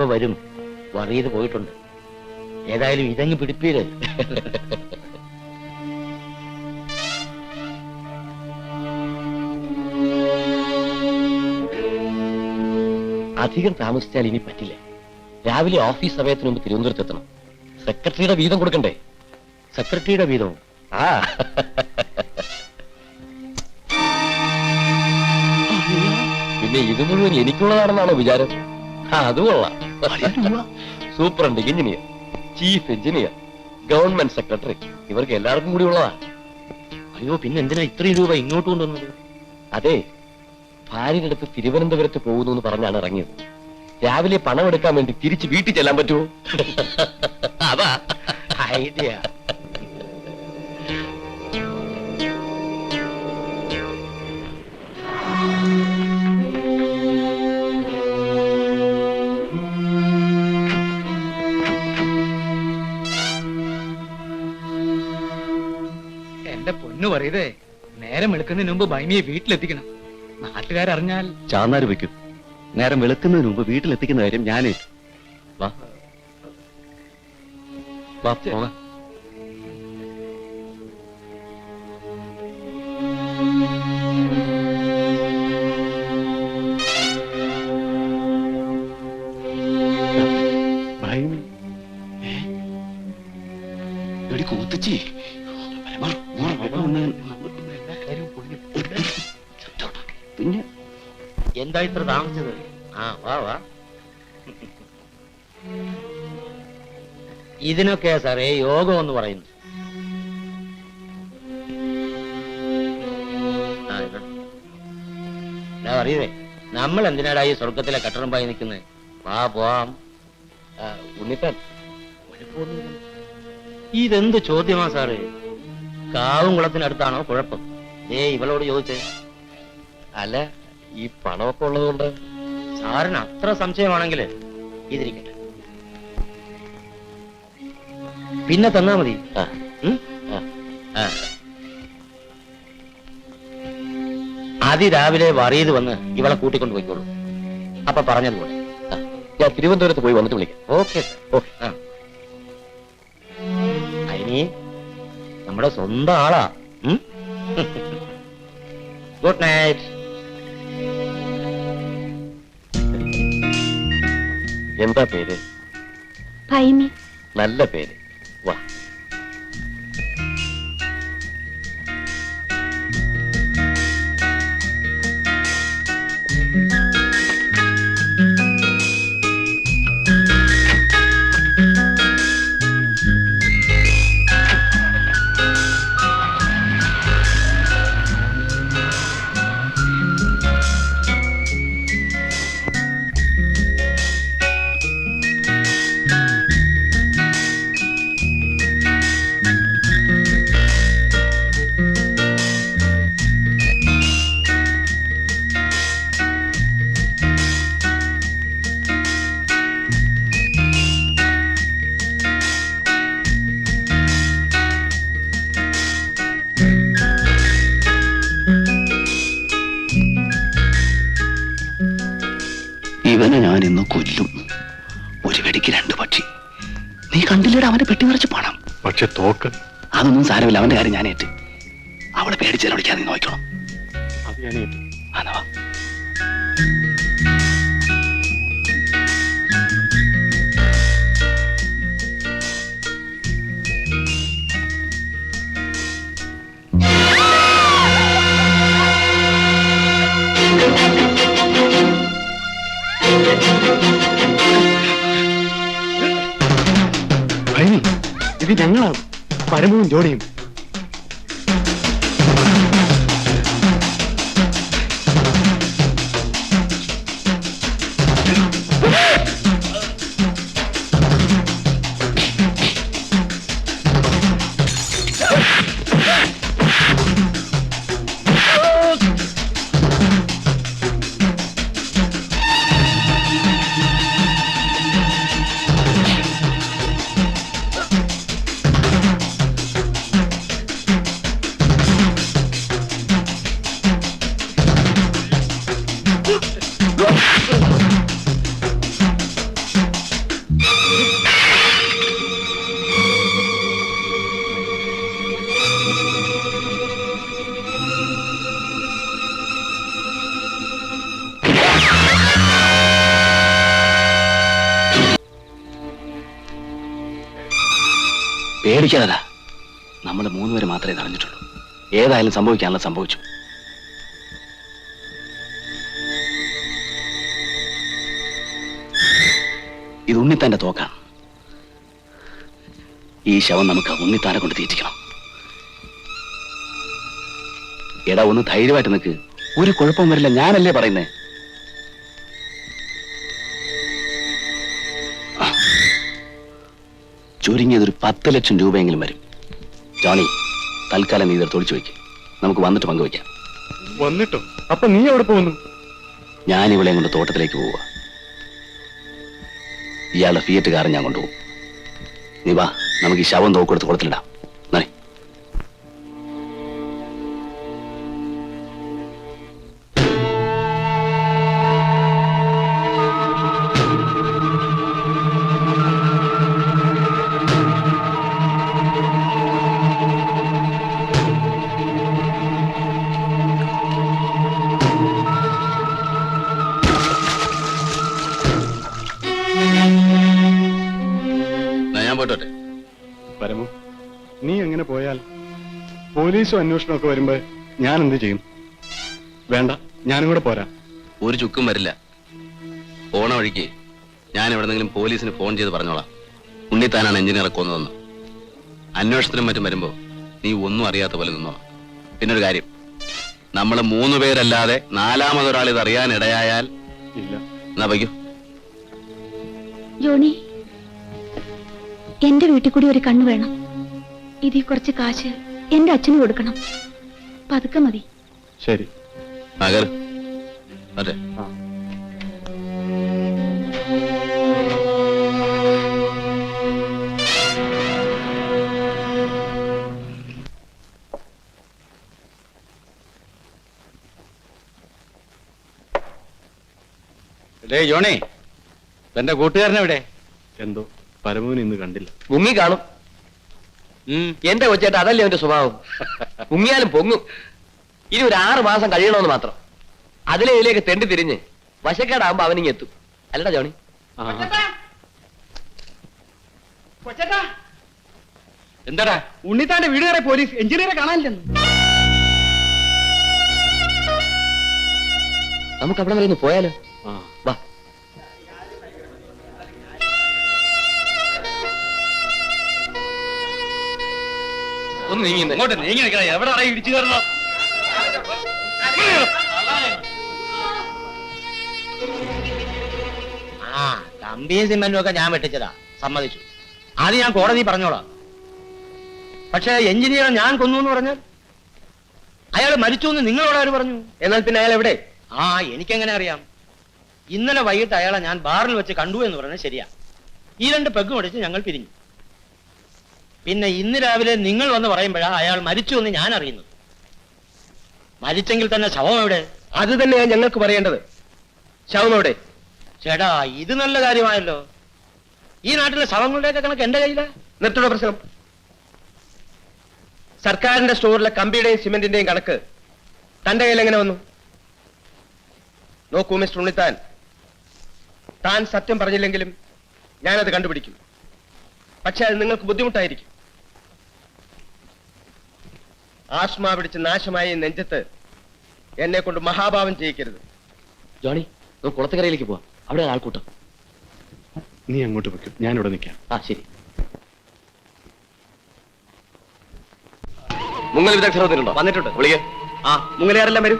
ഇപ്പൊ വരും. വറീത് പോയിട്ടുണ്ട്. ഏതായാലും ഇതങ്ങ് പിടിപ്പീര്. അധികം താമസിച്ചാൽ ഇനി പറ്റില്ല. രാവിലെ ഓഫീസ് സമയത്തിന് മുമ്പ് തിരുവനന്തപുരത്ത് എത്തണം. സെക്രട്ടറിയുടെ വീതം കൊടുക്കണ്ടേ? സെക്രട്ടറിയുടെ വീതവും ആ പിന്നെ ഇത് മുഴുവൻ എനിക്കുള്ളതാണെന്നാണോ വിചാരം? അത് കൊള്ളാം. Superintendent engineer, chief engineer, government secretary, ഇവർക്ക് എല്ലാവർക്കും കൂടി ഉള്ളതാ. അയ്യോ, പിന്നെ എന്തിനാ ഇത്രയും രൂപ ഇങ്ങോട്ട് കൊണ്ടുവന്നത്? അതെ, ഭാര്യയുടെ അടുത്ത് തിരുവനന്തപുരത്ത് പോകുന്നു എന്ന് പറഞ്ഞാണ് ഇറങ്ങിയത്. രാവിലെ പണം എടുക്കാൻ വേണ്ടി തിരിച്ച് വീട്ടിൽ ചെല്ലാൻ പറ്റുമോ? അതാ ഐഡിയ. എന്റെ പൊന്നു പറയതേ, നേരം വെളുക്കുന്നതിന് മുമ്പ് ബൈമിയെ വീട്ടിലെത്തിക്കണം. നാട്ടുകാരറിഞ്ഞാൽ ചാന്നാര് വെക്കും. നേരം വെളുക്കുന്നതിന് മുമ്പ് വീട്ടിലെത്തിക്കുന്ന കാര്യം ഞാനേ. വാ വാ പോകാം. കൂത്തച്ചി പിന്നെ എന്താ ഇത്ര താമസിച്ചത്? ആ വാ വാ. ഇതിനൊക്കെയാ സാറേ യോഗം എന്ന് പറയുന്നു. അറിയതേ, നമ്മൾ എന്തിനാടാ ഈ സ്വർഗത്തിലെ കട്ടറമ്പായി നിൽക്കുന്നത്? വാ പോവാം. ഉണ്ണിപ്പൻ, ഇതെന്ത് ചോദ്യമാ സാറേ? കാവും കുളത്തിനടുത്താണോ കുഴപ്പം? ഇവളോട് ചോദിച്ചേ. അല്ല, ഈ പണമൊക്കെ ഉള്ളതുകൊണ്ട് സാറിന് അത്ര സംശയമാണെങ്കിൽ ഇതിരിക്കട്ടെ, പിന്നെ തന്നാ മതി. അതിരാവിലെ വറിയത് വന്ന് ഇവളെ കൂട്ടിക്കൊണ്ട് പോയിക്കോളൂ. അപ്പൊ പറഞ്ഞതുപോലെ ഞാൻ തിരുവനന്തപുരത്ത് പോയി വന്നിട്ട് വിളിക്കാം. Okay sir. അതിനി നമ്മുടെ സ്വന്തം ആളാ. Good night. എന്താ പേര്? ഭൈമി. നല്ല പേര്. വാ. ഇവനെ ഞാൻ ഇന്ന് കൊല്ലും. ഒരു വെടിക്ക് രണ്ട് പക്ഷി. നീ കണ്ടില്ലേടാ അവന്റെ പെട്ടി നിറച്ച് പണം. പക്ഷെ തോക്ക് അതൊന്നും സാരമില്ല, അവന്റെ കാര്യം ഞാനേറ്റ്. അവളെ പേടിച്ചാൽ വിളിക്കാൻ നീ നോക്കണം. അത് ഞാനേറ്റ്. അനവാ ഇത് ഞങ്ങളാണ്, പരമവും ജോണിയും. പേടിക്കാതാ. നമ്മൾ 3 പേര് മാത്രമേ അറിഞ്ഞിട്ടുള്ളൂ. ഏതായാലും സംഭവിക്കാനുള്ള സംഭവിച്ചു. ഇത് ഉണ്ണിത്താന്റെ തോക്കാണ്. ഈ ശവം നമുക്ക് ഉണ്ണിത്താനെ കൊണ്ട് തീറ്റിക്കണം. എടാ, ഒന്ന് ധൈര്യമായിട്ട് നിൽക്ക്. ഒരു കുഴപ്പം വരില്ല, ഞാനല്ലേ പറയുന്നേ. ചുരുങ്ങിയത് ഒരു 10 ലക്ഷം രൂപയെങ്കിലും വരും. ജോണി, തൽക്കാലം നീ ഇതൊരു തൊളിച്ചു വയ്ക്ക്. നമുക്ക് വന്നിട്ട് പങ്കുവയ്ക്കാം. വന്നിട്ടോ? അപ്പൊ നീ എവിടെ പോകുന്നു? ഞാൻ ഇവളെയും കൊണ്ട് തോട്ടത്തിലേക്ക് പോവുക. ഇയാളുടെ ഫിയറ്റ് കാരൻ ഞാൻ കൊണ്ടുപോകും. നീ വാ, നമുക്ക് ഈ ശവം തോക്കെടുത്ത് കുളത്തിലിടാം. നേ, ഞാൻ പോയിട്ടോട്ടെ. പരമു, നീ എങ്ങനെ പോയാൽ പോലീസും അന്വേഷണം ഒക്കെ വരുമ്പോ ഞാൻ എന്ത് ചെയ്യും? വേണ്ട, ഞാനും കൂടെ പോരാ. ഒരു ചുക്കും വരില്ല. പോണ വഴിക്ക് ഞാൻ എവിടെന്നെങ്കിലും പോലീസിന് ഫോൺ ചെയ്ത് പറഞ്ഞോളാം, ഉണ്ണിത്താനാണ് എഞ്ചിനീയറെ കൊന്നതെന്ന്. അന്വേഷണത്തിനും മറ്റും വരുമ്പോ നീ ഒന്നും അറിയാത്ത പോലെ നിന്നോളാം. പിന്നെ ഒരു കാര്യം, നമ്മൾ 3 പേരല്ലാതെ 4മതൊരാൾ ഇത് അറിയാൻ ഇടയായാൽ ഇല്ല. എന്നാ വയ്ക്കൂ. ജോണി, എന്റെ വീട്ടിൽ കൂടി ഒരു കണ്ണ് വേണം. ഇതിൽ കുറച്ച് കാശ് എന്റെ അച്ഛന് കൊടുക്കണം. പതുക്കെ മതി. ശരി. നഗർ അതെ. ആ. ജോണി, എന്റെ കൂട്ടുകാരനെവിടെ? എന്തോ പരമുവിനെ ഇന്ന് കണ്ടില്ല. മുങ്ങി കാണും. എന്റെ കൊച്ചേട്ട അതല്ലേ അവന്റെ സ്വഭാവം. മുങ്ങിയാലും പൊങ്ങും. ഇനി ഒരു 6 മാസം കഴിയണമെന്ന് മാത്രം. അതിലെ ഇതിലേക്ക് തെണ്ടി തിരിഞ്ഞ് വശക്കേടാകുമ്പോ അവനിങ്ങ് എത്തും. അല്ലടാ ജോണി? എന്താടാ? ഉണ്ണിത്താന്റെ വീട് കയറി പോലീസ് എഞ്ചിനീയറെ കാണാനില്ലെന്ന്. നമുക്ക് അവിടെ വരെ ഒന്ന് പോയാലോ? ആ, വാ. ഒന്ന് നീങ്ങി ഇങ്ങോട്ട് നീങ്ങി നിൽക്കണേ. എവിടെ ഇടിച്ചു കയറണം? ആ കമ്പിയും സിമെന്റും ഒക്കെ ഞാൻ വെട്ടിച്ചതാ, സമ്മതിച്ചു. അത് ഞാൻ കോടതി പറഞ്ഞോളാം. പക്ഷെ എഞ്ചിനീയറെ ഞാൻ കൊന്നു എന്ന് പറഞ്ഞാൽ അയാൾ മരിച്ചു എന്ന് നിങ്ങളോട് ആര് പറഞ്ഞു? എന്നാൽ പിന്നെ അയാൾ എവിടെ? ആ എനിക്കെങ്ങനെ അറിയാം? ഇന്നലെ വൈകിട്ട് അയാളെ ഞാൻ ബാറിൽ വെച്ച് കണ്ടു എന്ന് പറഞ്ഞത് ശരിയാ. ഈ 2 പെഗ്ഗും അടിച്ച് ഞങ്ങൾ പിരിഞ്ഞു. പിന്നെ ഇന്ന് രാവിലെ നിങ്ങൾ വന്ന് പറയുമ്പോഴാണ് അയാൾ മരിച്ചു എന്ന് ഞാൻ അറിയുന്നത്. മരിച്ചെങ്കിൽ തന്നെ ശവം എവിടെ? അത് തന്നെയാണ് ഞങ്ങൾക്ക് പറയേണ്ടത്. ശവം എവിടെ? ചേട്ടാ, ഇത് നല്ല കാര്യമായല്ലോ. ഈ നാട്ടിലെ ശവങ്ങളുടെയൊക്കെ കണക്ക് എന്റെ കയ്യിലാ. നിർത്തുന്ന പ്രശ്നം. സർക്കാരിന്റെ സ്റ്റോറിലെ കമ്പിയുടെയും സിമെന്റിന്റെയും കണക്ക് തന്റെ കയ്യിൽ എങ്ങനെ വന്നു? നോക്കൂ മിസ്റ്റർ ഉണ്ണിത്താൻ, താൻ സത്യം പറഞ്ഞില്ലെങ്കിലും ഞാനത് കണ്ടുപിടിക്കും. പക്ഷെ അത് നിങ്ങൾക്ക് ബുദ്ധിമുട്ടായിരിക്കും. ആസ്മ പിടിച്ച് നാശമായ ഈ നെഞ്ചത്ത് എന്നെ കൊണ്ട് മഹാഭാവം ചെയ്യിക്കരുത്. ജോണി, നമുക്ക് കുളത്തുകരയിലേക്ക് പോവാം. അവിടെ ആൾക്കൂട്ടം. നീ അങ്ങോട്ട് വെക്കും, ഞാനിവിടെ നിൽക്കാം. ആ ശരി. മുങ്ങൽ വിദഗ്ധർ വന്നിട്ടുണ്ടോ? വന്നിട്ടുണ്ട്. വിളിക്ക്. ആ, മുങ്ങലുകാരെല്ലാം വരും.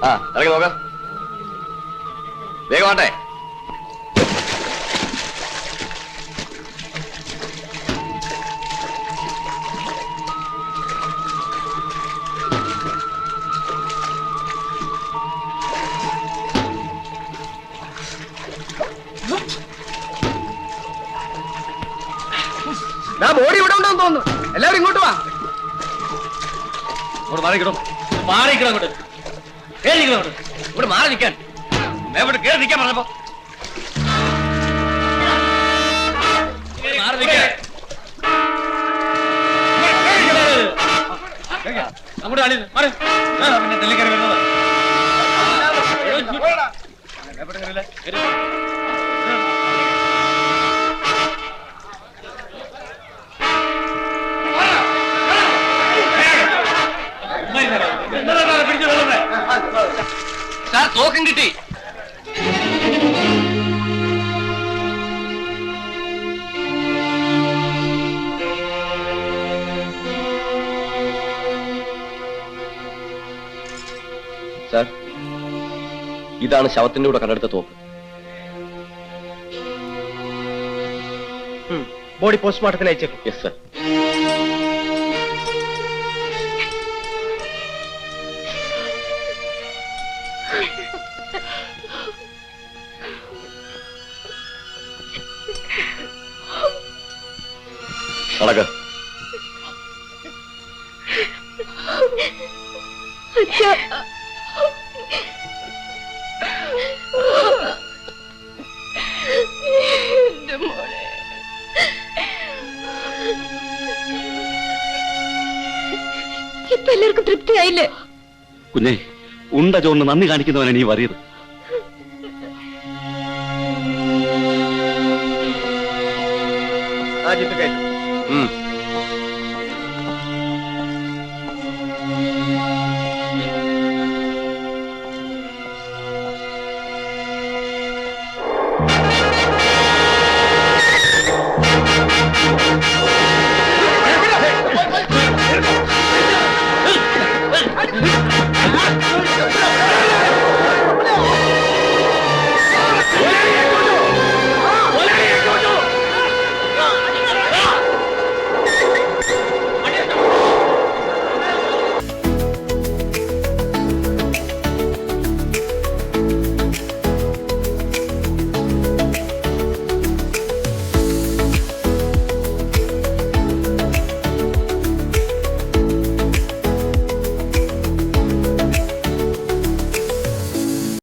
ആ, ഇറങ്ങി നോക്കാം. വേഗം ആട്ടെ. ബോഡി ഇവിടെ ഉണ്ടോന്ന് തോന്നുന്നു. എല്ലാവരും ഇങ്ങോട്ട് വാ. ഇവിടെ മാറി നിൽക്കാൻ. കേറി നിൽക്കാൻ പറഞ്ഞപ്പോ അങ്ങോട്ട് പിന്നെ നെല്ലിക്കറി വരുന്നത്. ഇതാണ് ശവത്തിന്റെ കൂടെ കണ്ടെടുത്ത തോക്ക്. ബോഡി പോസ്റ്റ്മോർട്ടത്തിന് അയച്ചേക്കും. Yes sir. നടക്ക. ഇപ്പൊ എല്ലാവർക്കും തൃപ്തിയായില്ലേ? കുഞ്ഞെ, ഉണ്ട ചോറിന് നന്ദി കാണിക്കുന്നവനാണ് നീ വറിയത്. ആ ജിപ്പ് കയറ്റും.